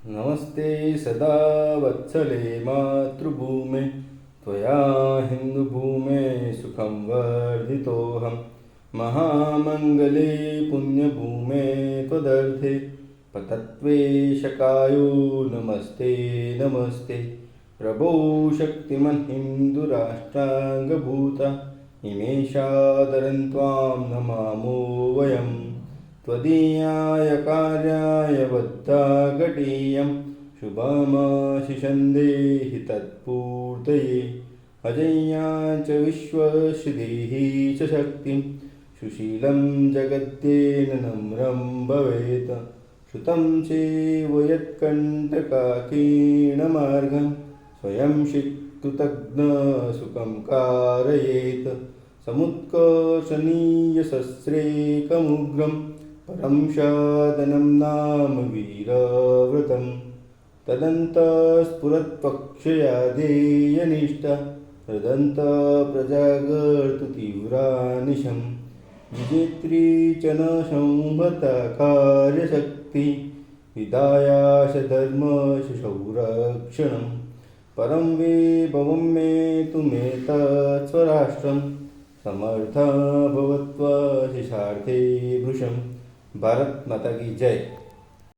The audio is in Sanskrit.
नमस्ते सदा वत्सले मातृभूमे त्वया हिन्दुभूमे सुखं वर्धितोऽहं महामङ्गले पुण्यभूमे त्वदर्थे पतत्वे शकायो नमस्ते नमस्ते प्रभो शक्तिमन् हिन्दुराष्ट्राङ्गभूता निमेषादरं त्वां नमामो वयम् त्वदीयाय कार्याय बद्धाघटीयं शुभमाशिषन्देहि तत्पूर्तये अजय्या च विश्वश्रुतिः च शक्तिं सुशीलं जगद्येन नम्रं भवेत् श्रुतं चैव यत्कण्टकाकीर्ण मार्गं स्वयं शिक्षुतघ्नसुखं कारयेत् समुत्कर्षणीयसस्रेकमुग्रं परं शादनं नाम वीरव्रतं तदन्तस्फुरत्वक्षयादेयनिष्ठा हृदन्तप्रजागर्तु तीव्रानिशं विजेत्री च न संहता कार्यशक्ति विदायाश धर्मश संरक्षणं परं वैभवं मे तुमेतत् स्वराष्ट्रं समर्था भवत्वा शिशार्थे भृशं। भारत माता की जय।